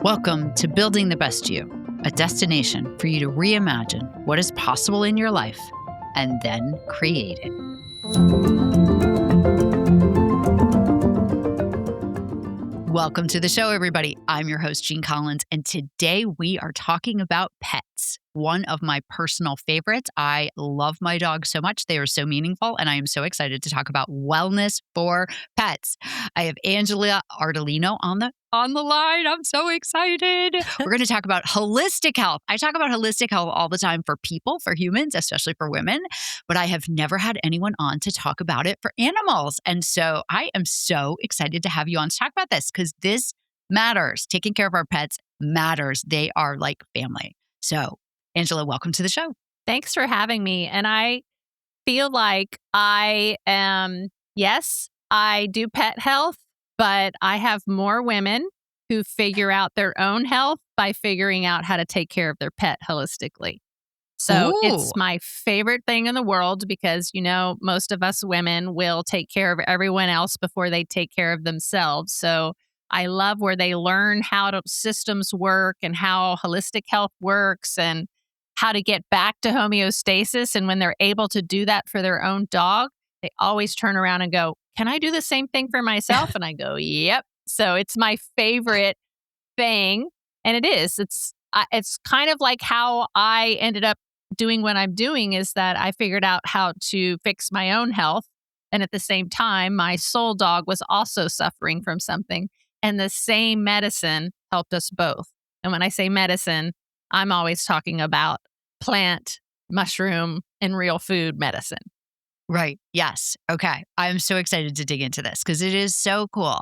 Welcome to Building the Best You, a destination for you to reimagine what is possible in your life and then create it. Welcome to the show, everybody. I'm your host, Jeanne Collins, and today we are talking about pets, one of my personal favorites. I love my dogs so much. They are so meaningful, and I am so excited to talk about wellness for pets. I have Angela Ardolino on the line. I'm so excited. We're going to talk about holistic health. I talk about holistic health all the time for people, for humans, especially for women, but I have never had anyone on to talk about it for animals. And so I am so excited to have you on to talk about this because this matters. Taking care of our pets matters. They are like family. So, Angela, welcome to the show. Thanks for having me. And I feel like I do pet health, but I have more women who figure out their own health by figuring out how to take care of their pet holistically. So It's my favorite thing in the world because, most of us women will take care of everyone else before they take care of themselves. So I love where they learn how systems work and how holistic health works and how to get back to homeostasis. And when they're able to do that for their own dog, they always turn around and go, "Can I do the same thing for myself?" And I go, "Yep." So it's my favorite thing. And it is. It's kind of like how I ended up doing what I'm doing is that I figured out how to fix my own health. And at the same time, my soul dog was also suffering from something. And the same medicine helped us both. And when I say medicine, I'm always talking about plant, mushroom, and real food medicine. Right. Yes. Okay. I'm so excited to dig into this because it is so cool.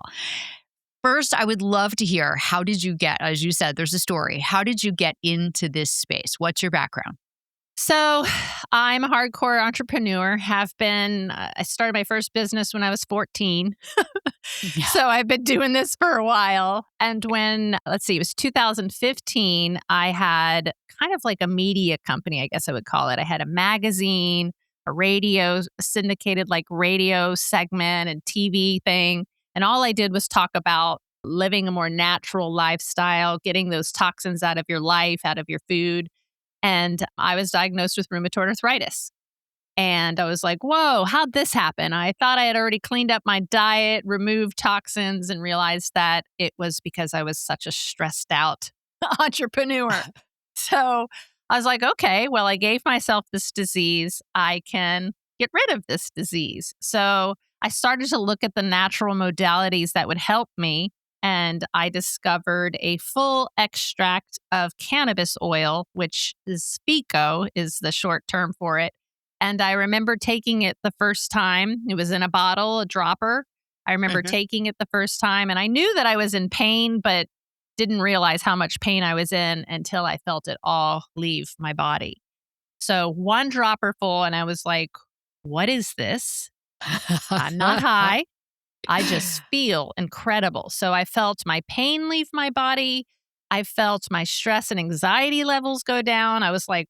First, I would love to hear, how did you get, as you said, there's a story. How did you get into this space? What's your background? So I'm a hardcore entrepreneur, have been. I started my first business when I was 14. Yeah. So I've been doing this for a while. And when, it was 2015, I had kind of like a media company, I guess I would call it. I had a magazine, a radio, syndicated like radio segment and TV thing. And all I did was talk about living a more natural lifestyle, getting those toxins out of your life, out of your food. And I was diagnosed with rheumatoid arthritis. And I was like, whoa, how'd this happen? I thought I had already cleaned up my diet, removed toxins, and realized that it was because I was such a stressed out entrepreneur. So I was like, okay, well, I gave myself this disease. I can get rid of this disease. So I started to look at the natural modalities that would help me. And I discovered a full extract of cannabis oil, which is FICO is the short term for it. And I remember taking it the first time. It was in a bottle, a dropper. I remember taking it the first time and I knew that I was in pain, but didn't realize how much pain I was in until I felt it all leave my body. So one dropper full and I was like, what is this? I'm not high. I just feel incredible. So I felt my pain leave my body. I felt my stress and anxiety levels go down. I was like,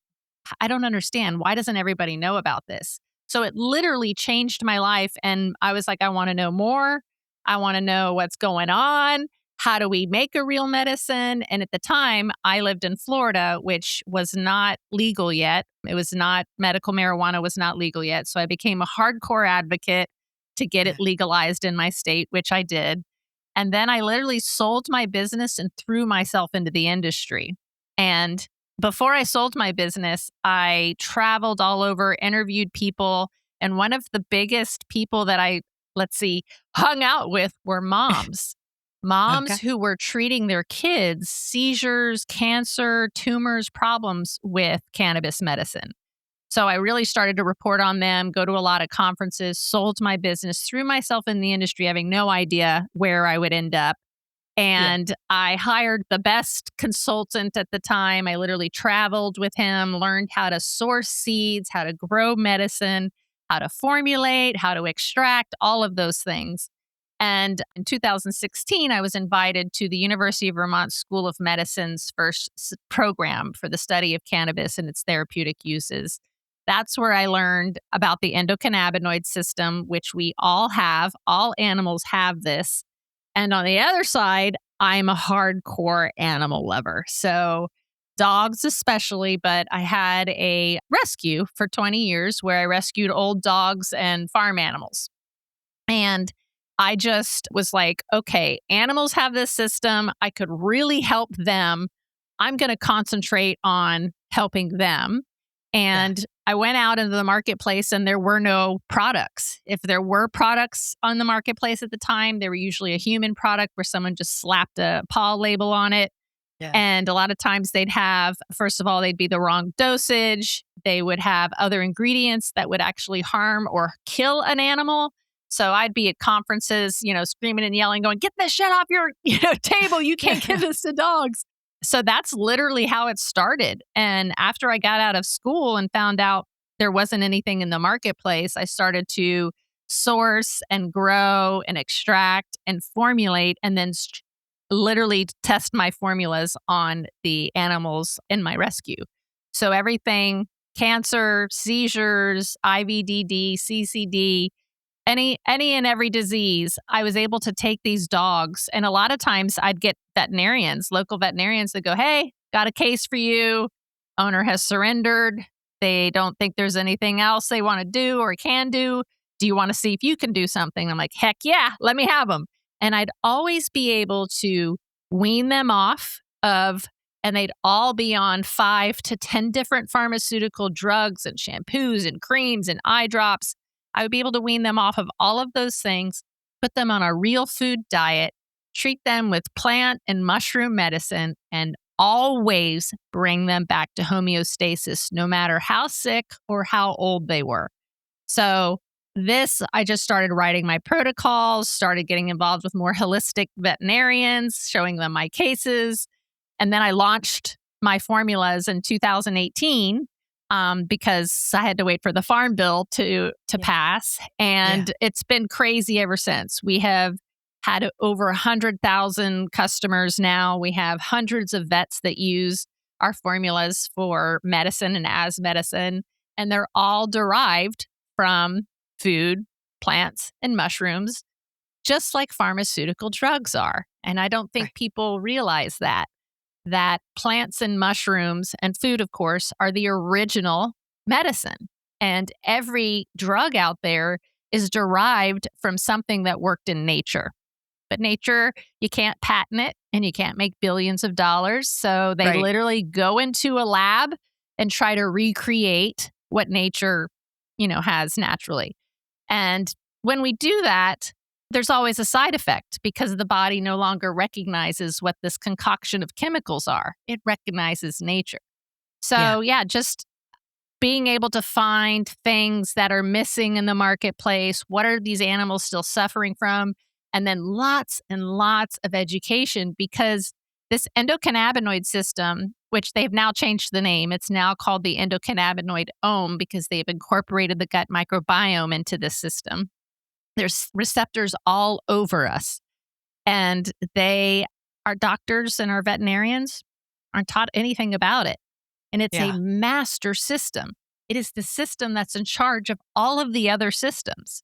I don't understand. Why doesn't everybody know about this? So it literally changed my life. And I was like, I want to know more. I want to know what's going on. How do we make a real medicine? And at the time, I lived in Florida, which was not legal yet. It was not, medical marijuana was not legal yet. So I became a hardcore advocate to get it legalized in my state, which I did. And then I literally sold my business and threw myself into the industry. And before I sold my business, I traveled all over, interviewed people. And one of the biggest people that I, hung out with were moms. Moms who were treating their kids' seizures, cancer, tumors, problems with cannabis medicine. So I really started to report on them, go to a lot of conferences, sold my business, threw myself in the industry, having no idea where I would end up. And I hired the best consultant at the time. I literally traveled with him, learned how to source seeds, how to grow medicine, how to formulate, how to extract, all of those things. And in 2016, I was invited to the University of Vermont School of Medicine's first program for the study of cannabis and its therapeutic uses. That's where I learned about the endocannabinoid system, which we all have. All animals have this. And on the other side, I'm a hardcore animal lover. So dogs especially, but I had a rescue for 20 years where I rescued old dogs and farm animals. And I just was like, okay, animals have this system. I could really help them. I'm going to concentrate on helping them. Yeah. And I went out into the marketplace and there were no products. If there were products on the marketplace at the time, they were usually a human product where someone just slapped a paw label on it. Yeah. And a lot of times they'd have, first of all, they'd be the wrong dosage. They would have other ingredients that would actually harm or kill an animal. So I'd be at conferences, screaming and yelling, going, get this shit off your table. You can't give this to dogs. So that's literally how it started. And after I got out of school and found out there wasn't anything in the marketplace, I started to source and grow and extract and formulate and then literally test my formulas on the animals in my rescue. So everything, cancer, seizures, IVDD, CCD, any and every disease, I was able to take these dogs. And a lot of times I'd get local veterinarians that go, hey, got a case for you. Owner has surrendered. They don't think there's anything else they want to do or can do. Do you want to see if you can do something? I'm like, heck yeah, let me have them. And I'd always be able to wean them off of, and they'd all be on 5 to 10 different pharmaceutical drugs and shampoos and creams and eye drops. I would be able to wean them off of all of those things, put them on a real food diet, treat them with plant and mushroom medicine, and always bring them back to homeostasis, no matter how sick or how old they were. So I just started writing my protocols, started getting involved with more holistic veterinarians, showing them my cases. And then I launched my formulas in 2018 because I had to wait for the farm bill to pass. And it's been crazy ever since. We have had over 100,000 customers now. We have hundreds of vets that use our formulas for medicine and as medicine. And they're all derived from food, plants, and mushrooms, just like pharmaceutical drugs are. And I don't think people realize that plants and mushrooms and food, of course, are the original medicine. And every drug out there is derived from something that worked in nature. But nature, you can't patent it and you can't make billions of dollars. So they literally go into a lab and try to recreate what nature, has naturally. And when we do that, there's always a side effect because the body no longer recognizes what this concoction of chemicals are. It recognizes nature. So just being able to find things that are missing in the marketplace. What are these animals still suffering from? And then lots and lots of education because this endocannabinoid system, which they've now changed the name, it's now called the endocannabinoid OM because they've incorporated the gut microbiome into this system. There's receptors all over us. And our doctors and our veterinarians aren't taught anything about it. And it's a master system. It is the system that's in charge of all of the other systems.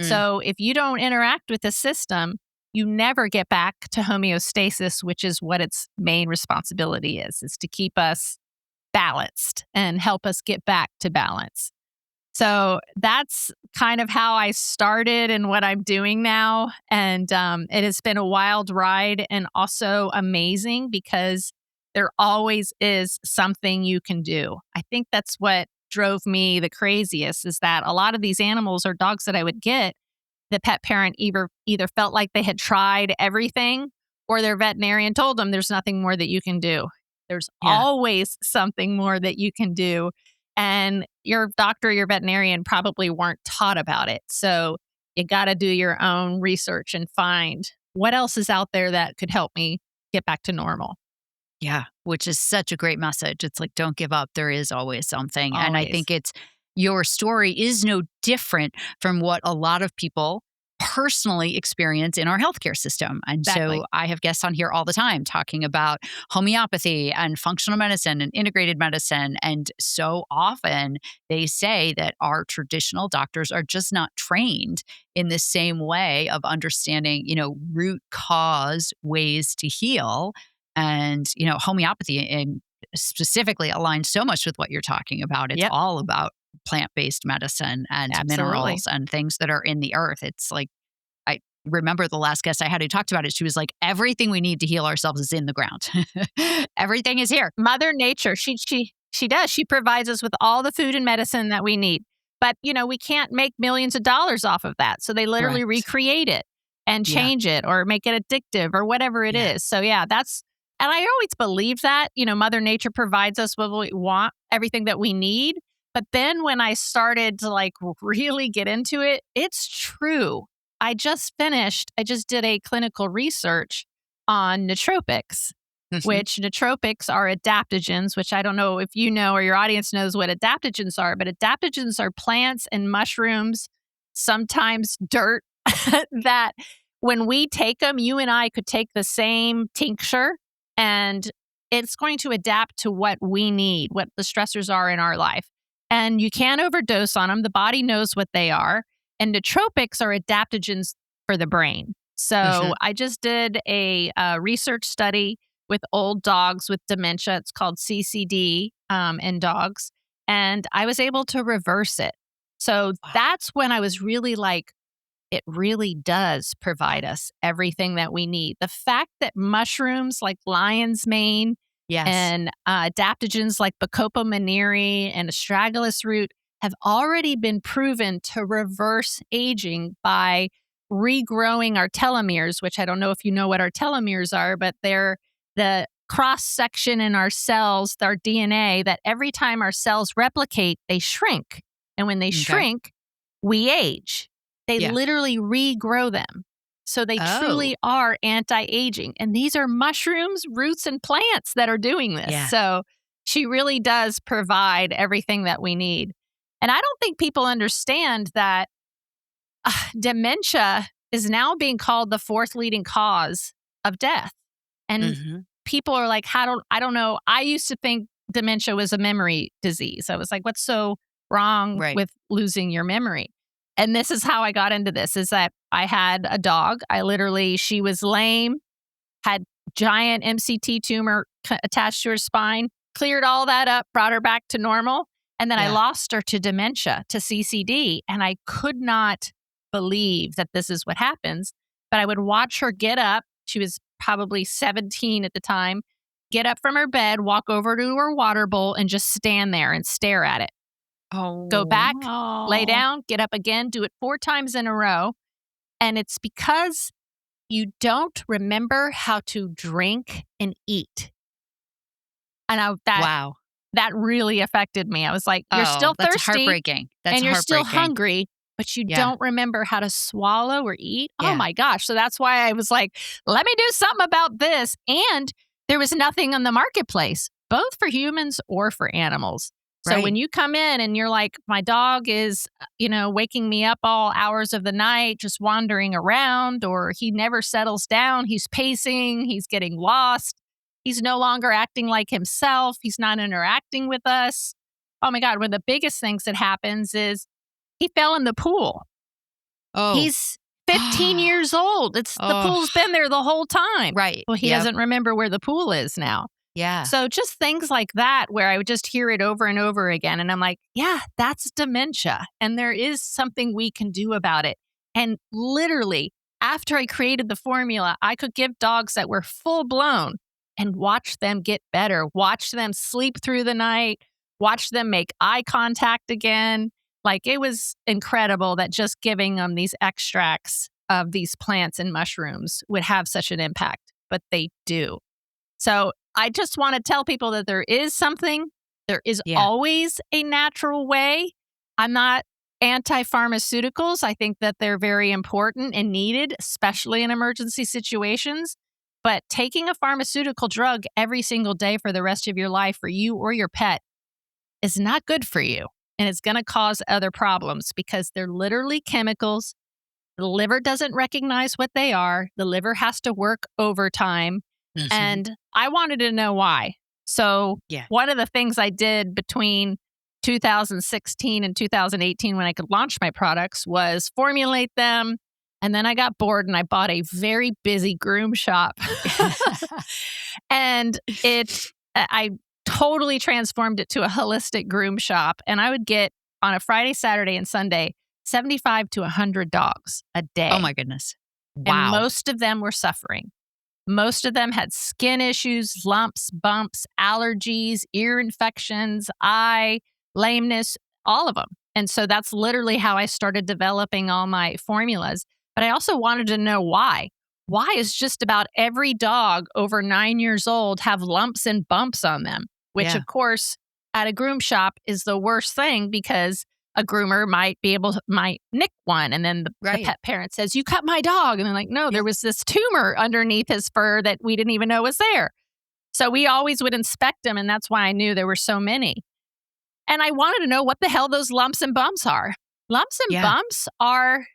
So if you don't interact with the system, you never get back to homeostasis, which is what its main responsibility is to keep us balanced and help us get back to balance. So that's kind of how I started and what I'm doing now. And it has been a wild ride and also amazing because there always is something you can do. I think that's what drove me the craziest is that a lot of these animals or dogs that I would get, the pet parent either felt like they had tried everything or their veterinarian told them there's nothing more that you can do. There's always something more that you can do. And your doctor, your veterinarian probably weren't taught about it. So you got to do your own research and find what else is out there that could help me get back to normal. Yeah, which is such a great message. It's like, don't give up. There is always something. Always. And I think your story is no different from what a lot of people personally experience in our healthcare system. And Exactly. so I have guests on here all the time talking about homeopathy and functional medicine and integrated medicine. And so often they say that our traditional doctors are just not trained in the same way of understanding, root cause ways to heal. And, homeopathy and specifically aligns so much with what you're talking about. It's Yep. all about plant-based medicine and Absolutely. minerals and things that are in the earth. It's like, I remember the last guest I had who talked about it. She was like, everything we need to heal ourselves is in the ground. Everything is here. Mother Nature, she does. She provides us with all the food and medicine that we need. But, we can't make millions of dollars off of that. So they literally Correct. recreate it and Yeah. change it or make it addictive or whatever it Yeah. is. So yeah, and I always believe that, Mother Nature provides us what we want, everything that we need. But then when I started to really get into it, it's true. I just did a clinical research on nootropics, Mhm. which nootropics are adaptogens, which I don't know if you know or your audience knows what adaptogens are, but adaptogens are plants and mushrooms, sometimes dirt, that when we take them, you and I could take the same tincture and it's going to adapt to what we need, what the stressors are in our life. And you can't overdose on them. The body knows what they are. And nootropics are adaptogens for the brain. So Mhm. I just did a research study with old dogs with dementia. It's called CCD in dogs. And I was able to reverse it. So Wow. that's when I was really like, it really does provide us everything that we need. The fact that mushrooms like lion's mane Yes. and adaptogens like Bacopa monnieri and astragalus root have already been proven to reverse aging by regrowing our telomeres, which I don't know if you know what our telomeres are, but they're the cross section in our cells, our DNA, that every time our cells replicate, they shrink. And when they Okay. shrink, we age. They Yeah. literally regrow them. So they Oh. truly are anti-aging. And these are mushrooms, roots, and plants that are doing this. Yeah. So she really does provide everything that we need. And I don't think people understand that dementia is now being called the fourth leading cause of death. And Mhm. people are like, I don't know. I used to think dementia was a memory disease. I was like, what's so wrong Right. with losing your memory? And this is how I got into this is that I had a dog. She was lame, had giant MCT tumor attached to her spine, cleared all that up, brought her back to normal. And then I Yeah. lost her to dementia, to CCD. And I could not believe that this is what happens. But I would watch her get up. She was probably 17 at the time, get up from her bed, walk over to her water bowl, and just stand there and stare at it. Go Oh. back, lay Oh. down, get up again, do it 4 times in a row. And it's because you don't remember how to drink and eat. And Wow. that really affected me. I was like, you're Oh, still that's thirsty heartbreaking. That's and you're still heartbreaking. hungry, but you Yeah. don't remember how to swallow or eat. Oh Yeah. my gosh. So that's why I was like, let me do something about this. And there was nothing on the marketplace, both for humans or for animals. So when Right. you come in and you're like, my dog is, waking me up all hours of the night, just wandering around, or he never settles down, he's pacing, he's getting lost. He's no longer acting like himself. He's not interacting with us. Oh my God. One of the biggest things that happens is he fell in the pool. Oh. He's 15 years old. The Oh. pool's been there the whole time. Right. Well, he Yep. doesn't remember where the pool is now. Yeah. So just things like that where I would just hear it over and over again. And I'm like, yeah, that's dementia. And there is something we can do about it. And literally, after I created the formula, I could give dogs that were full blown and watch them get better, watch them sleep through the night, watch them make eye contact again. Like it was incredible that just giving them these extracts of these plants and mushrooms would have such an impact, but they do. So I just want to tell people that there is something, there is Yeah. always a natural way. I'm not anti pharmaceuticals. I think that they're very important and needed, especially in emergency situations. But taking a pharmaceutical drug every single day for the rest of your life for you or your pet is not good for you. And it's going to cause other problems because they're literally chemicals The liver doesn't recognize what they are. The liver has to work overtime. Mhm. And I wanted to know why. So Yeah. one of the things I did between 2016 and 2018 when I could launch my products was formulate them. And then I got bored and I bought a very busy groom shop. And I totally transformed it to a holistic groom shop. And I would get on a Friday, Saturday, and Sunday, 75 to 100 dogs a day. Oh my goodness. And Wow. most of them were suffering. Most of them had skin issues, lumps, bumps, allergies, ear infections, eye, lameness, all of them. And so that's literally how I started developing all my formulas. But I also wanted to know why. Why is just about every dog over 9 years old have lumps and bumps on them? Which, Yeah. of course, at a groom shop is the worst thing because a groomer might nick one, and then the Right. pet parent says, "You cut my dog," and they're like, "No, there was this tumor underneath his fur that we didn't even know was there." So we always would inspect them, and that's why I knew there were so many. And I wanted to know what the hell those lumps and bumps are. Lumps and Yeah. bumps are,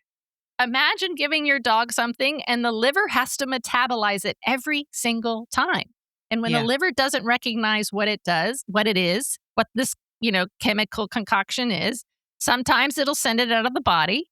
imagine giving your dog something and the liver has to metabolize it every single time. And when Yeah. the liver doesn't recognize what it does, what it is, what this, chemical concoction is, sometimes it'll send it out of the body,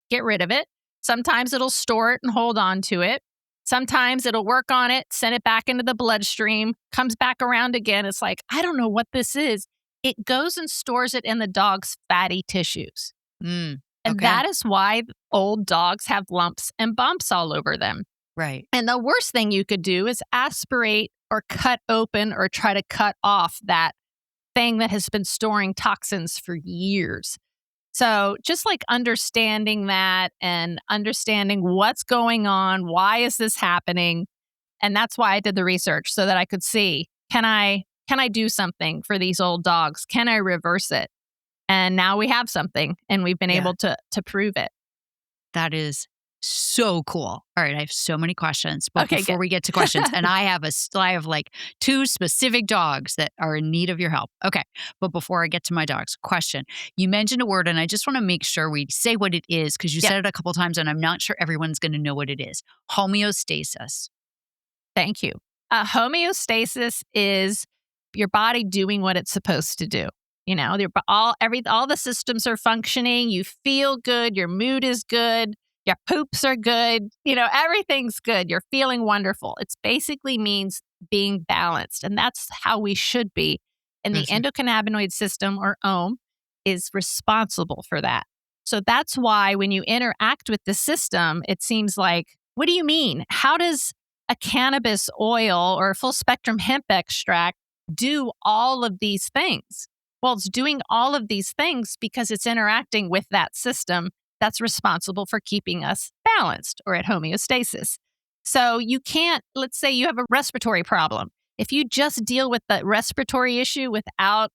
get rid of it. Sometimes it'll store it and hold on to it. Sometimes it'll work on it, send it back into the bloodstream, comes back around again. It's like, I don't know what this is. It goes and stores it in the dog's fatty tissues. Mm. And Okay. that is why old dogs have lumps and bumps all over them. Right. And the worst thing you could do is aspirate or cut open or try to cut off that thing that has been storing toxins for years. So just like understanding that and understanding what's going on, why is this happening? And that's why I did the research so that I could see, can I do something for these old dogs? Can I reverse it? And now we have something and we've been Yeah. able to prove it. That is so cool. All right, I have so many questions, but Okay, before good. we get to questions, and I have like 2 specific dogs that are in need of your help. Okay, but before I get to my dogs, question. You mentioned a word, and I just want to make sure we say what it is because you Yep. said it a couple times, and I'm not sure everyone's going to know what it is. Homeostasis. Thank you. Homeostasis is your body doing what it's supposed to do. All the systems are functioning. You feel good. Your mood is good. Your poops are good. Everything's good. You're feeling wonderful. It basically means being balanced, and that's how we should be. And the Mhm. endocannabinoid system, or OM, is responsible for that. So that's why when you interact with the system, it seems like, what do you mean? How does a cannabis oil or a full spectrum hemp extract do all of these things? Well, it's doing all of these things because it's interacting with that system that's responsible for keeping us balanced or at homeostasis. So you can't, let's say you have a respiratory problem. If you just deal with the respiratory issue without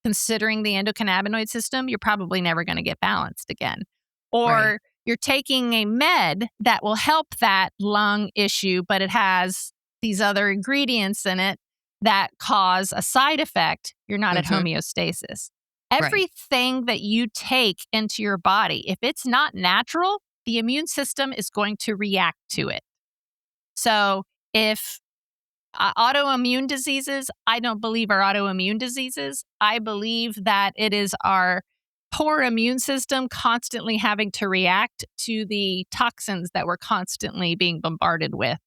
considering the endocannabinoid system, you're probably never going to get balanced again. Or Right. you're taking a med that will help that lung issue, but it has these other ingredients in it that cause a side effect. You're not at Mhm. homeostasis. Right. Everything that you take into your body, if it's not natural, the immune system is going to react to it. So if autoimmune diseases, I don't believe are autoimmune diseases. I believe that it is our poor immune system constantly having to react to the toxins that we're constantly being bombarded with.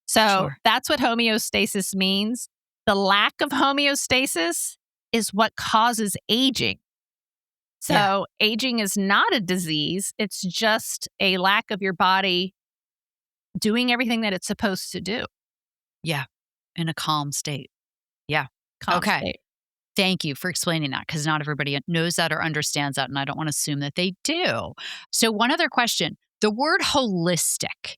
So Sure. that's what homeostasis means. The lack of homeostasis is what causes aging. Yeah. So aging is not a disease. It's just a lack of your body doing everything that it's supposed to do. Yeah. In a calm state. Yeah. Calm Okay. state. Thank you for explaining that because not everybody knows that or understands that, and I don't want to assume that they do. So, one other question, the word holistic.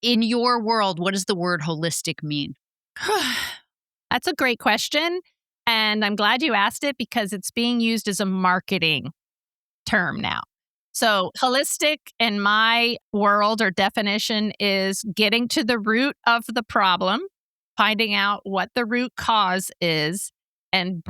In your world, what does the word holistic mean? That's a great question. And I'm glad you asked it because it's being used as a marketing term now. So, holistic in my world or definition is getting to the root of the problem, finding out what the root cause is, and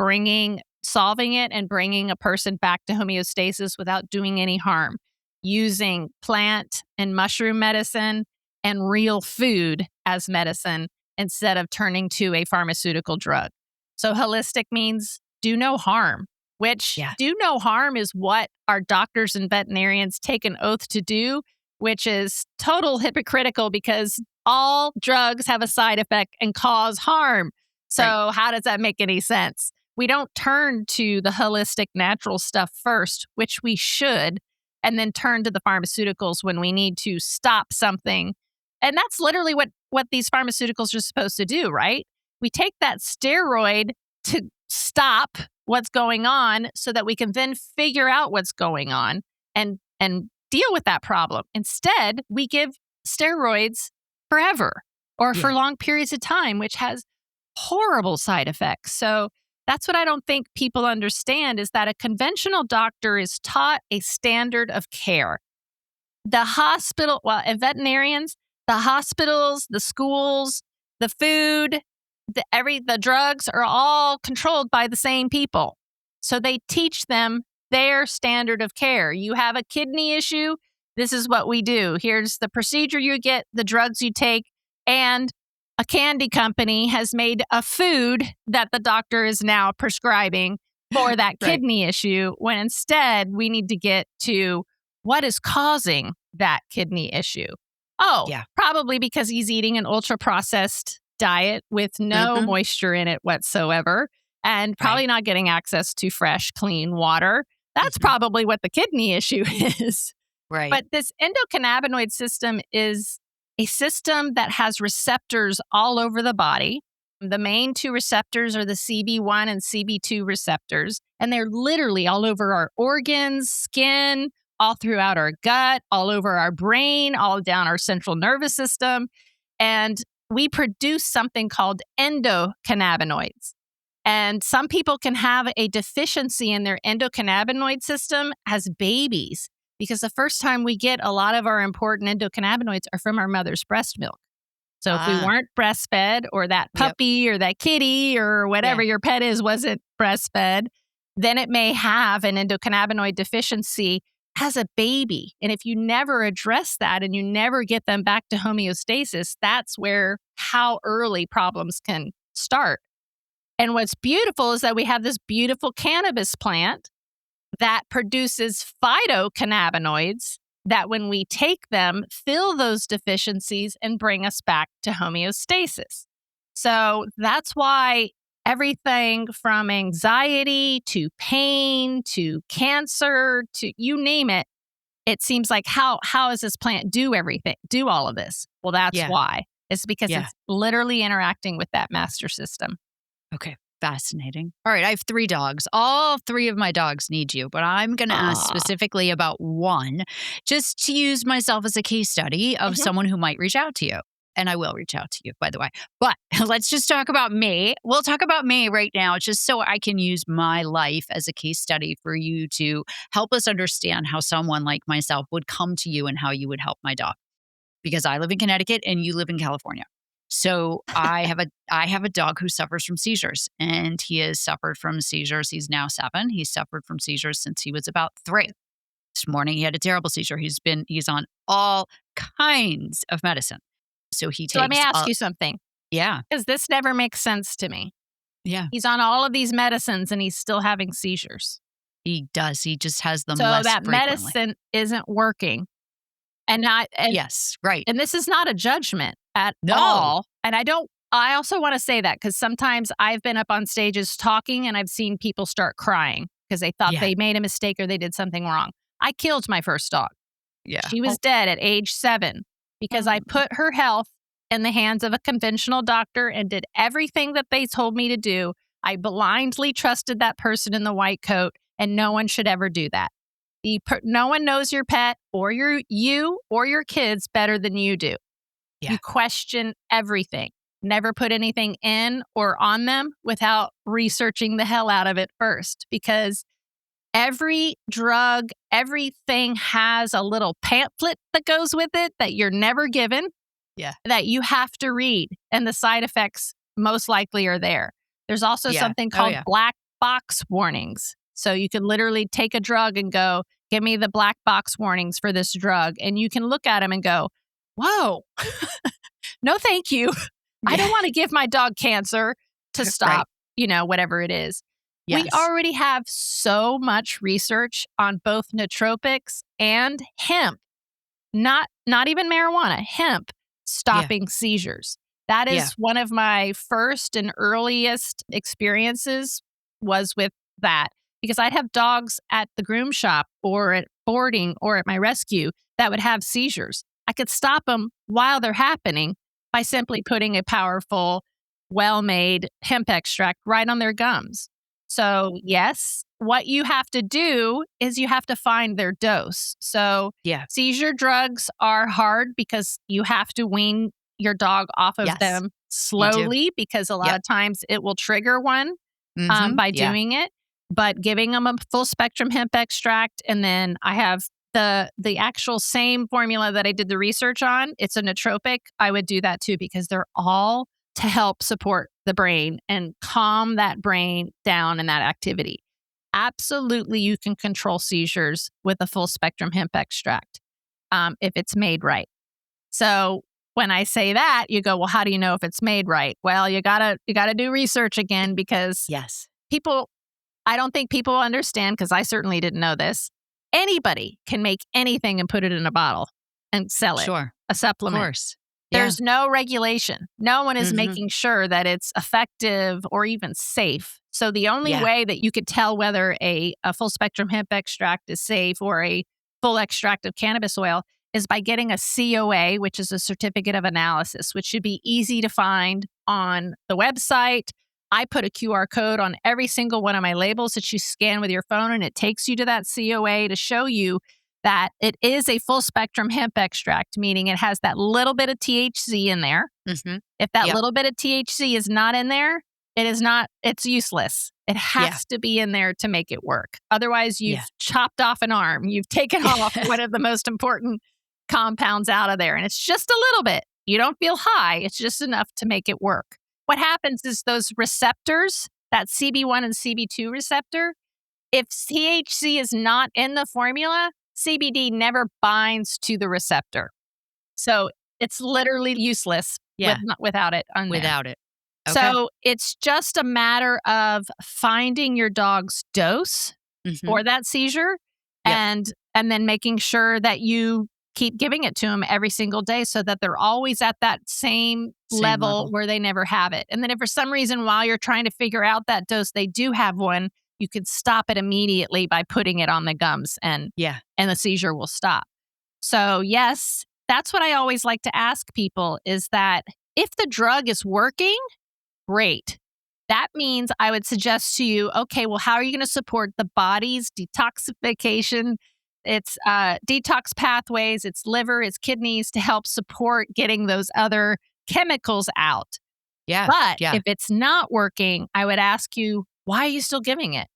solving it and bringing a person back to homeostasis without doing any harm. using plant and mushroom medicine and real food as medicine instead of turning to a pharmaceutical drug. So holistic means do no harm, which do no harm is what our doctors and veterinarians take an oath to do, which is total hypocritical because all drugs have a side effect and cause harm. So how does that make any sense? We don't turn to the holistic natural stuff first, which we should, and then turn to the pharmaceuticals when we need to stop something. And that's literally what these pharmaceuticals are supposed to do, right? We take that steroid to stop what's going on so that we can then figure out what's going on and deal with that problem. Instead, we give steroids forever or for long periods of time, which has horrible side effects. So that's what I don't think people understand is that a conventional doctor is taught a standard of care. The hospital, and veterinarians, the hospitals, the schools, the food, the drugs are all controlled by the same people. So they teach them their standard of care. You have a kidney issue, this is what we do. Here's the procedure you get, the drugs you take, and a candy company has made a food that the doctor is now prescribing for that kidney issue, when instead we need to get to what is causing that kidney issue. Probably because he's eating an ultra-processed diet with no moisture in it whatsoever, and probably not getting access to fresh, clean water. That's probably what the kidney issue is. But this endocannabinoid system is a system that has receptors all over the body. The main two receptors are the CB1 and CB2 receptors, and they're literally all over our organs, skin, all throughout our gut, all over our brain, all down our central nervous system. And we produce something called endocannabinoids. And some people can have a deficiency in their endocannabinoid system as babies, because the first time we get a lot of our important endocannabinoids are from our mother's breast milk. So if we weren't breastfed, or that puppy or that kitty or whatever your pet is wasn't breastfed, then it may have an endocannabinoid deficiency as a baby. And if you never address that and you never get them back to homeostasis, that's where how early problems can start. And what's beautiful is that we have this beautiful cannabis plant that produces phytocannabinoids that when we take them, fill those deficiencies and bring us back to homeostasis. So that's why everything from anxiety to pain to cancer to you name it, it seems like how does this plant do all of this? Well, that's why. It's because it's literally interacting with that master system. Okay. Fascinating. All right. I have 3 dogs. All 3 of my dogs need you, but I'm going to ask specifically about one, just to use myself as a case study of someone who might reach out to you. And I will reach out to you, by the way. But let's just talk about me. We'll talk about me right now, just so I can use my life as a case study for you to help us understand how someone like myself would come to you and how you would help my dog. Because I live in Connecticut and you live in California. So I have a dog who suffers from seizures, and he has suffered from seizures. He's now 7. He's suffered from seizures since he was about 3. This morning he had a terrible seizure. He's on all kinds of medicine. So let me ask you something. Yeah. Because this never makes sense to me. Yeah. He's on all of these medicines and he's still having seizures. He does. He just has them so less that frequently. Medicine isn't working. Yes, right. And this is not a judgment at all. And I also want to say that because sometimes I've been up on stages talking and I've seen people start crying because they thought they made a mistake or they did something wrong. I killed my first dog. Yeah. She was dead at age 7 because I put her health in the hands of a conventional doctor and did everything that they told me to do. I blindly trusted that person in the white coat, and no one should ever do that. No one knows your pet or you or your kids better than you do. Yeah. You question everything. Never put anything in or on them without researching the hell out of it first, because every drug, everything has a little pamphlet that goes with it that you're never given, that you have to read, and the side effects most likely are there. There's also something called black box warnings. So you can literally take a drug and go, Give me the black box warnings for this drug. And you can look at them and go, whoa, no, thank you. I don't want to give my dog cancer to stop, whatever it is. Yes. We already have so much research on both nootropics and hemp, not even marijuana, hemp stopping seizures. That is one of my first and earliest experiences was with that, because I'd have dogs at the groom shop or at boarding or at my rescue that would have seizures. I could stop them while they're happening by simply putting a powerful, well-made hemp extract right on their gums. So yes, what you have to do is you have to find their dose. So seizure drugs are hard because you have to wean your dog off of them slowly, because a lot of times it will trigger one by doing it. But giving them a full spectrum hemp extract, and then I have the actual same formula that I did the research on. It's a nootropic. I would do that too, because they're all to help support the brain and calm that brain down in that activity. Absolutely, you can control seizures with a full spectrum hemp extract if it's made right. So when I say that, you go, well, how do you know if it's made right? Well, you gotta do research again, because people, I don't think people understand, because I certainly didn't know this. Anybody can make anything and put it in a bottle and sell it. Sure. A supplement. Of course. There's no regulation. No one is making sure that it's effective or even safe. So the only way that you could tell whether a full spectrum hemp extract is safe or a full extract of cannabis oil is by getting a COA, which is a certificate of analysis, which should be easy to find on the website. I put a QR code on every single one of my labels that you scan with your phone, and it takes you to that COA to show you that it is a full spectrum hemp extract, meaning it has that little bit of THC in there. If that little bit of THC is not in there, it's useless. It has to be in there to make it work. Otherwise, you've chopped off an arm. You've taken off one of the most important compounds out of there. And it's just a little bit. You don't feel high. It's just enough to make it work. What happens is those receptors, that CB1 and CB2 receptor, if THC is not in the formula, CBD never binds to the receptor. So it's literally useless without it on there. Without it. Okay. So it's just a matter of finding your dog's dose for that seizure and then making sure that you keep giving it to them every single day so that they're always at that same level where they never have it. And then if for some reason while you're trying to figure out that dose, they do have one, you could stop it immediately by putting it on the gums and the seizure will stop. So yes, that's what I always like to ask people is that if the drug is working, great. That means I would suggest to you, okay, well, how are you going to support the body's detoxification, its detox pathways, its liver, its kidneys to help support getting those other chemicals out? But if it's not working, I would ask you, why are you still giving it?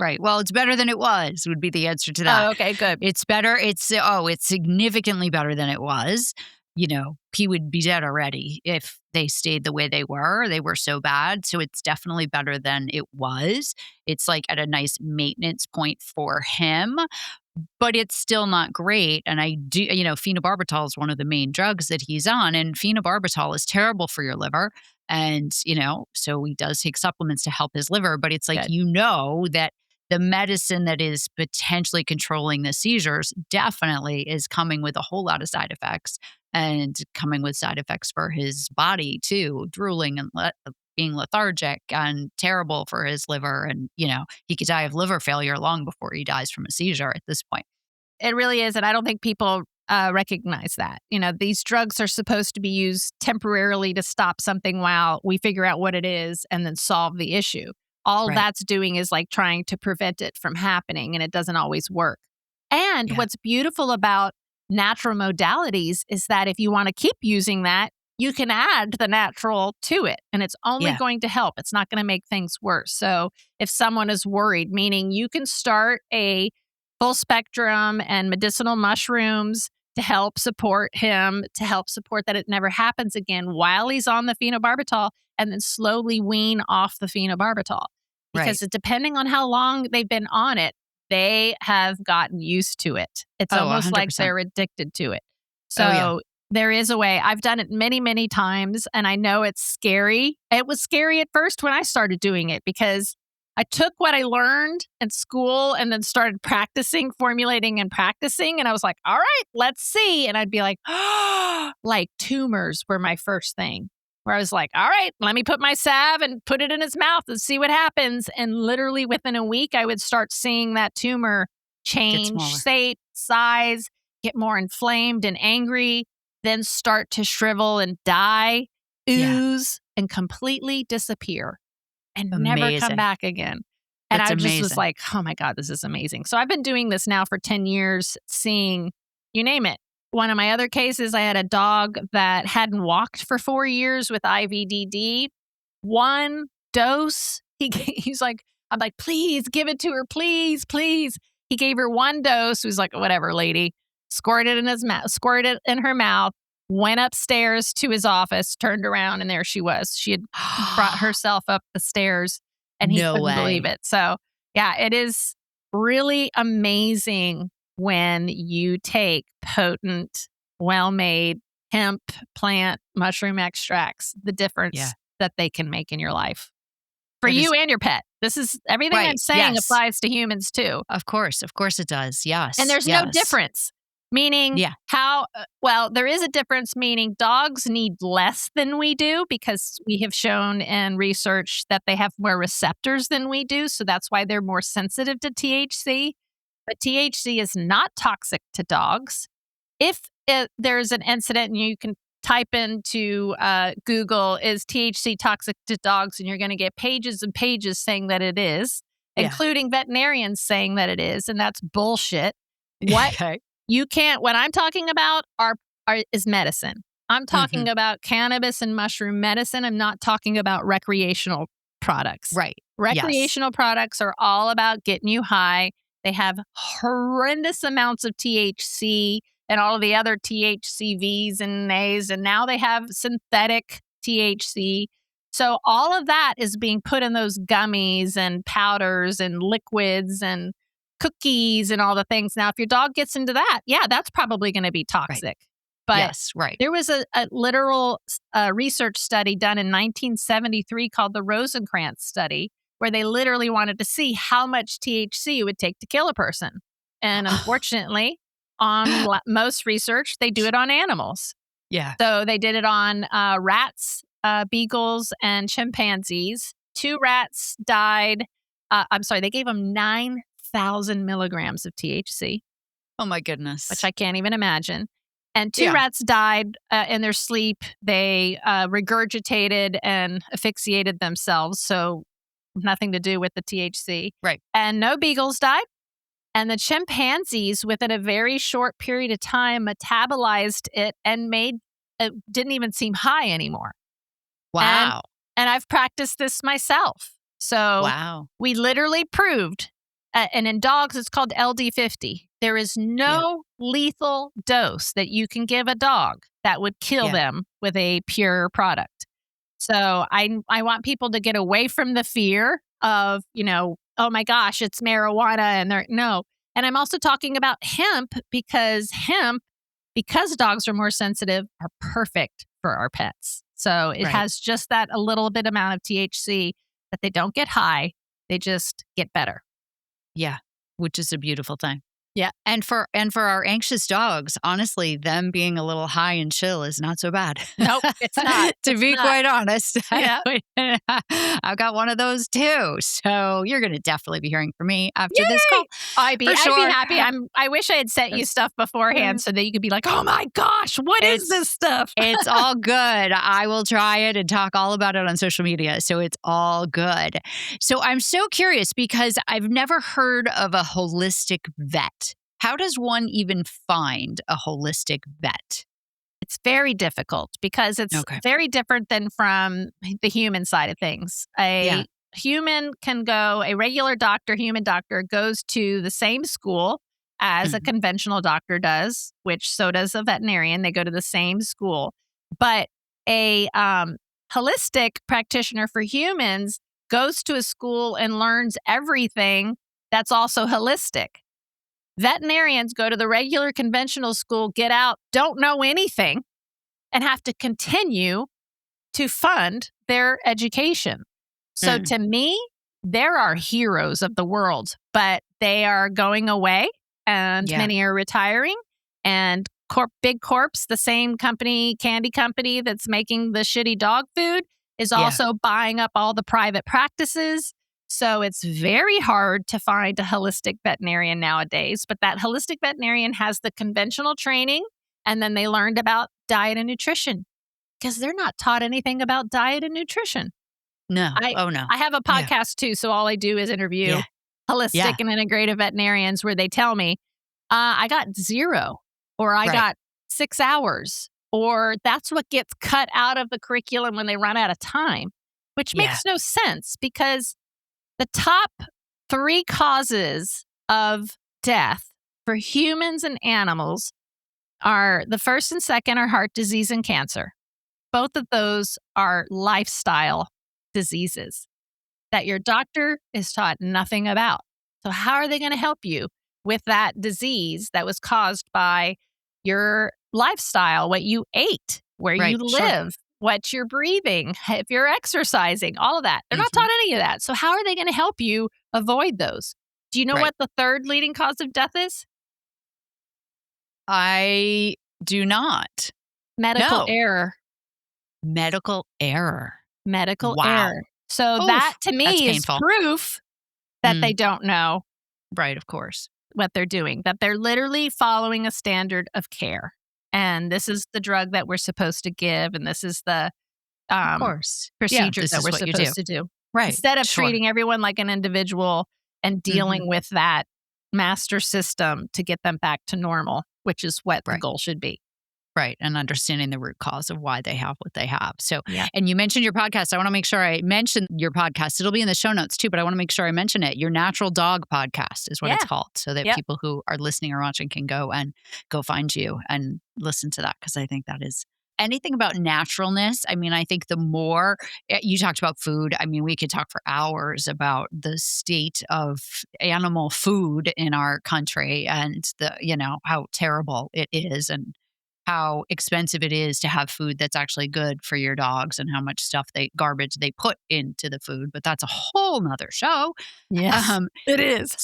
Right. Well, it's better than it was, would be the answer to that. Oh, okay, good. It's better. It's significantly better than it was. He would be dead already if they stayed the way they were. They were so bad. So it's definitely better than it was. It's like at a nice maintenance point for him, but it's still not great. And I do, phenobarbital is one of the main drugs that he's on, and phenobarbital is terrible for your liver. And, so he does take supplements to help his liver, but it's like, that the medicine that is potentially controlling the seizures definitely is coming with a whole lot of side effects and coming with side effects for his body too, drooling and being lethargic and terrible for his liver. And, he could die of liver failure long before he dies from a seizure at this point. It really is. And I don't think people recognize that. These drugs are supposed to be used temporarily to stop something while we figure out what it is and then solve the issue. All that's doing is like trying to prevent it from happening, and it doesn't always work. And what's beautiful about natural modalities is that if you want to keep using that, you can add the natural to it, and it's only going to help. It's not going to make things worse. So if someone is worried, meaning you can start a full spectrum and medicinal mushrooms to help support him, to help support that it never happens again while he's on the phenobarbital, and then slowly wean off the phenobarbital. Because depending on how long they've been on it, they have gotten used to it. It's Oh, almost like 100%. they're addicted to it. Oh, yeah. So there is a way. I've done it many, many times, and I know it's scary. It was scary at first when I started doing it because I took what I learned in school and then started practicing, formulating and practicing. And I was like, all right, let's see. And I'd be like, like tumors were my first thing where I was like, all right, let me put my salve and put it in his mouth and see what happens. And literally within a week, I would start seeing that tumor change smaller. shape, size, get more inflamed and angry, then start to shrivel and die, Yeah. ooze, and completely disappear and never come Amazing. back again. And That's I just was amazing. like, oh my God, this is amazing. So I've been doing this now for 10 years, seeing you name it. One of my other cases, I had a dog that hadn't walked for 4 years with IVDD. One dose, he's like, I'm like, please give it to her, please, please. He gave her one dose. He was like, whatever, lady. Squirted in his mouth, squirted in her mouth, went upstairs to his office, turned around, and there she was. She had brought herself up the stairs, and he No couldn't believe way. it. So, yeah, it is really amazing when you take potent, well-made hemp, plant, mushroom extracts, the difference Yeah. that they can make in your life. For That is you and your pet. This is everything I'm right. saying Yes. applies to humans too. Of course it does. Yes. And there's no difference. Meaning Yeah. well, there is a difference, meaning dogs need less than we do because we have shown in research that they have more receptors than we do. So that's why they're more sensitive to THC. But THC is not toxic to dogs. If there's an incident and you can type into Google, is THC toxic to dogs? And you're going to get pages and pages saying that it is, Yeah. including veterinarians saying that it is. And that's bullshit. What Okay. you can't, what I'm talking about is medicine. I'm talking about cannabis and mushroom medicine. I'm not talking about recreational products. Right. Recreational products are all about getting you high. They have horrendous amounts of THC and all of the other THCVs and A's, and now they have synthetic THC. So all of that is being put in those gummies and powders and liquids and cookies and all the things. Now, if your dog gets into that, yeah, that's probably going to be toxic. But yes. Right. there was a literal research study done in 1973 called the Rosencrantz study, where they literally wanted to see how much THC it would take to kill a person. And unfortunately, on most research, they do it on animals. Yeah. So they did it on rats, beagles, and chimpanzees. 2 rats died. They gave them 9,000 milligrams of THC, Oh my goodness. which I can't even imagine. And 2 Yeah. rats died in their sleep. They regurgitated and asphyxiated themselves. So nothing to do with the THC. Right. And no beagles died. And the chimpanzees, within a very short period of time, metabolized it and made it didn't even seem high anymore. Wow. And I've practiced this myself. So Wow. we literally proved, and in dogs, it's called LD50. There is no lethal dose that you can give a dog that would kill them with a pure product. So I want people to get away from the fear of, oh my gosh, it's marijuana and no. And I'm also talking about hemp because dogs are more sensitive, are perfect for our pets. So it has just that a little bit amount of THC that they don't get high. They just get better. Yeah. Which is a beautiful thing. Yeah. And for our anxious dogs, honestly, them being a little high and chill is not so bad. Nope, it's not. To be quite honest. Yeah. I've got one of those too. So you're going to definitely be hearing from me after this call. I'd be sure. happy. I wish I had sent you stuff beforehand so that you could be like, oh my gosh, what is this stuff? It's all good. I will try it and talk all about it on social media. So it's all good. So I'm so curious because I've never heard of a holistic vet. How does one even find a holistic vet? It's very difficult because it's very different than from the human side of things. A regular doctor, human doctor, goes to the same school as a conventional doctor does, which so does a veterinarian. They go to the same school. But a holistic practitioner for humans goes to a school and learns everything that's also holistic. Veterinarians go to the regular conventional school, get out, don't know anything, and have to continue to fund their education. So to me, there are heroes of the world, but they are going away and many are retiring. And big corps, the same company, candy company that's making the shitty dog food, is also buying up all the private practices. So it's very hard to find a holistic veterinarian nowadays. But that holistic veterinarian has the conventional training, and then they learned about diet and nutrition, because they're not taught anything about diet and nutrition. No. I have a podcast too, so all I do is interview holistic and integrative veterinarians where they tell me, I got 0, or I got 6 hours, or that's what gets cut out of the curriculum when they run out of time, which makes no sense, because the top 3 causes of death for humans and animals are, the first and second are heart disease and cancer. Both of those are lifestyle diseases that your doctor is taught nothing about. So how are they going to help you with that disease that was caused by your lifestyle, what you ate, where you live, what you're breathing, if you're exercising, all of that? They're not taught any of that. So how are they going to help you avoid those? Do you know what the third leading cause of death is? I do not. Medical error. Medical error. Medical error. So that to me is proof that they don't know. Right, of course. What they're doing, that they're literally following a standard of care. And this is the drug that we're supposed to give. And this is the procedure that we're supposed to do. Right. Instead of treating everyone like an individual and dealing with that master system to get them back to normal, which is what the goal should be. Right. And understanding the root cause of why they have what they have. So, and you mentioned your podcast. I want to make sure I mention your podcast. It'll be in the show notes too, but I want to make sure I mention it. Your Natural Dog Podcast is what it's called. So that people who are listening or watching can go find you and listen to that. Because I think that is anything about naturalness. I mean, I think the more you talked about food, I mean, we could talk for hours about the state of animal food in our country and how terrible it is, and how expensive it is to have food that's actually good for your dogs, and how much garbage they put into the food. But that's a whole nother show. Yes, it is.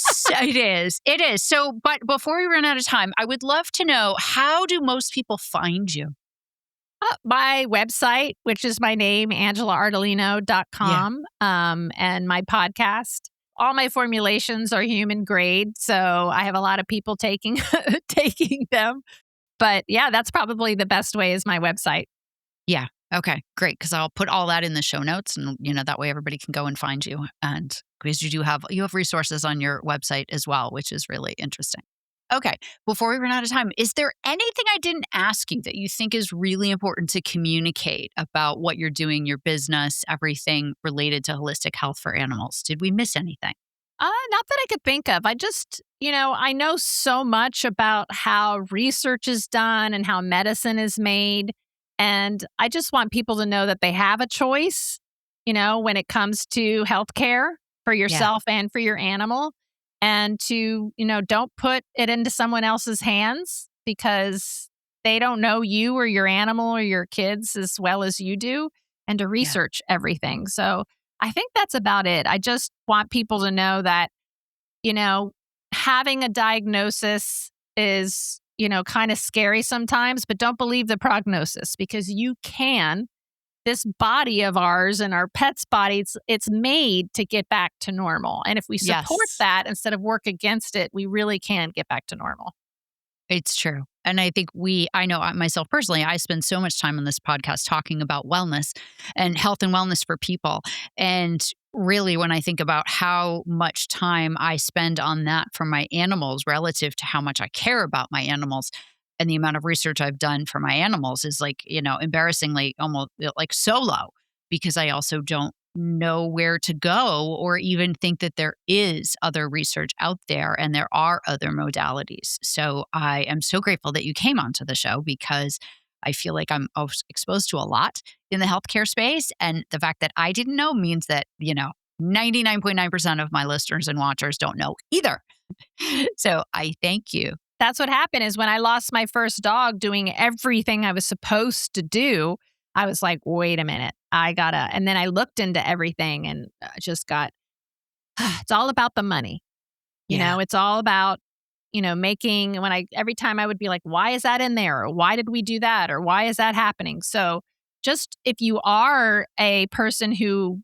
It is. So, but before we run out of time, I would love to know, how do most people find you? My website, which is my name, angelaardolino.com, and my podcast. All my formulations are human grade, so I have a lot of people taking them. But that's probably the best way, is my website. Yeah. Okay, great. Because I'll put all that in the show notes, and that way everybody can go and find you. And because you have resources on your website as well, which is really interesting. Okay, before we run out of time, is there anything I didn't ask you that you think is really important to communicate about what you're doing, your business, everything related to holistic health for animals? Did we miss anything? Not that I could think of. I just, I know so much about how research is done and how medicine is made. And I just want people to know that they have a choice, when it comes to healthcare for yourself and for your animal. And to, don't put it into someone else's hands, because they don't know you or your animal or your kids as well as you do, and to research everything. So I think that's about it. I just want people to know that, having a diagnosis is, kind of scary sometimes, but don't believe the prognosis, because this body of ours and our pets' bodies, it's made to get back to normal. And if we support that instead of work against it, we really can get back to normal. It's true. And I think I know myself personally, I spend so much time on this podcast talking about wellness and health and wellness for people. And really, when I think about how much time I spend on that for my animals relative to how much I care about my animals, and the amount of research I've done for my animals is embarrassingly almost so low, because I also don't know where to go or even think that there is other research out there and there are other modalities. So I am so grateful that you came onto the show, because I feel like I'm exposed to a lot in the healthcare space. And the fact that I didn't know means that, 99.9% of my listeners and watchers don't know either. So I thank you. That's what happened is when I lost my first dog doing everything I was supposed to do, I was like, wait a minute, and then I looked into everything and just got, it's all about the money. You know, it's all about, every time I would be like, why is that in there? Or why did we do that? Or why is that happening? So just if you are a person who,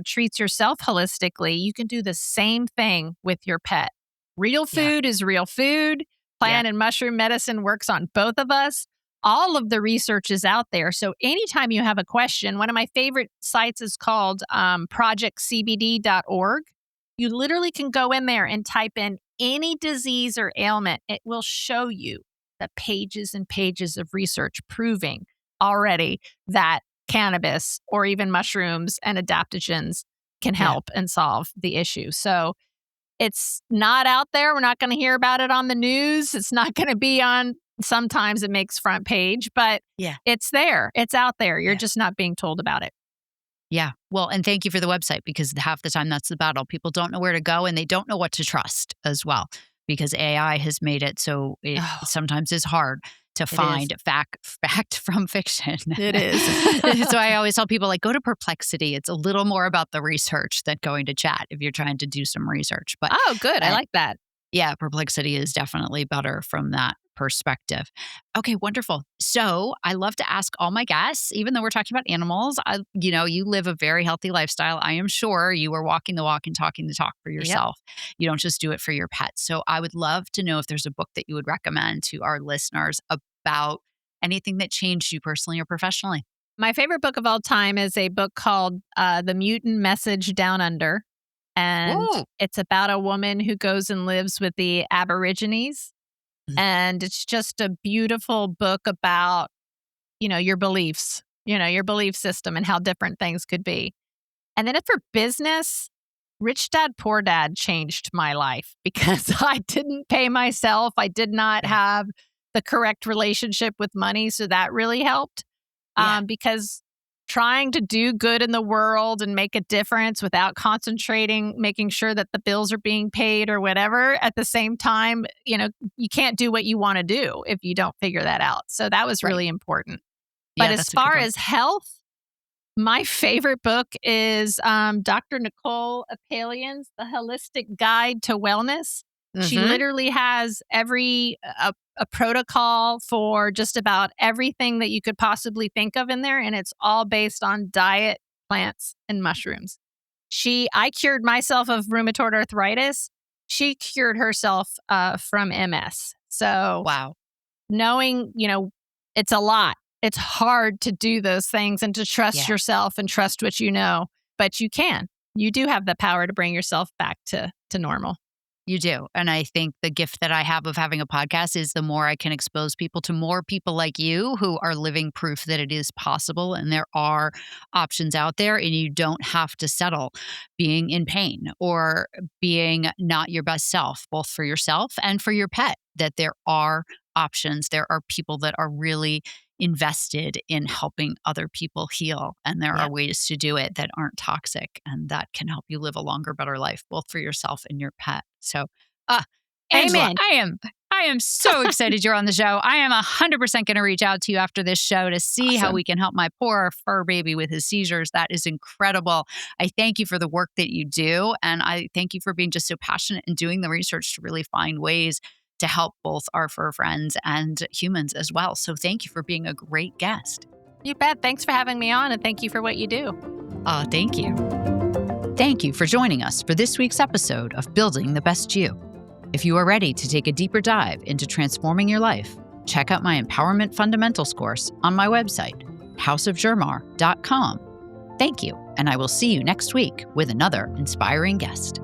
treats yourself holistically, you can do the same thing with your pet. Real food is real food. Plant and mushroom medicine works on both of us. All of the research is out there. So anytime you have a question, one of my favorite sites is called projectcbd.org. You literally can go in there and type in any disease or ailment. It will show you the pages and pages of research proving already that cannabis or even mushrooms and adaptogens can help and solve the issue. So it's not out there. We're not going to hear about it on the news. It's not going to be on, sometimes it makes front page, but it's there. It's out there. You're just not being told about it. Yeah. Well, and thank you for the website, because half the time that's the battle. People don't know where to go and they don't know what to trust as well, because AI has made it so it sometimes is hard to find fact from fiction. It is. So I always tell people, like, go to Perplexity. It's a little more about the research than going to chat if you're trying to do some research. But good. I like that. Yeah, Perplexity is definitely better from that perspective. Okay, wonderful. So I love to ask all my guests, even though we're talking about animals, you live a very healthy lifestyle. I am sure you are walking the walk and talking the talk for yourself. You don't just do it for your pets. So I would love to know if there's a book that you would recommend to our listeners about anything that changed you personally or professionally. My favorite book of all time is a book called The Mutant Message Down Under. And it's about a woman who goes and lives with the Aborigines. And it's just a beautiful book about, your beliefs, your belief system and how different things could be. And then for business, Rich Dad, Poor Dad changed my life because I didn't pay myself. I did not have the correct relationship with money. So that really helped because trying to do good in the world and make a difference without concentrating, making sure that the bills are being paid or whatever at the same time, you can't do what you want to do if you don't figure that out. So that was really important. But as far as health, my favorite book is Dr. Nicole Apalian's The Holistic Guide to Wellness. She literally has a protocol for just about everything that you could possibly think of in there. And it's all based on diet, plants, and mushrooms. I cured myself of rheumatoid arthritis. She cured herself from MS. So knowing, it's a lot. It's hard to do those things and to trust yourself and trust what you know, but you can. You do have the power to bring yourself back to normal. You do. And I think the gift that I have of having a podcast is the more I can expose people to more people like you who are living proof that it is possible and there are options out there, and you don't have to settle being in pain or being not your best self, both for yourself and for your pet, that there are options. There are people that are really invested in helping other people heal. And there are ways to do it that aren't toxic and that can help you live a longer, better life, both for yourself and your pet. So, Angela, I am so excited you're on the show. I am 100% going to reach out to you after this show to see how we can help my poor fur baby with his seizures. That is incredible. I thank you for the work that you do. And I thank you for being just so passionate and doing the research to really find ways to help both our fur friends and humans as well. So thank you for being a great guest. You bet. Thanks for having me on, and thank you for what you do. Thank you. Thank you for joining us for this week's episode of Building the Best You. If you are ready to take a deeper dive into transforming your life, check out my Empowerment Fundamentals course on my website, houseofgermar.com. Thank you, and I will see you next week with another inspiring guest.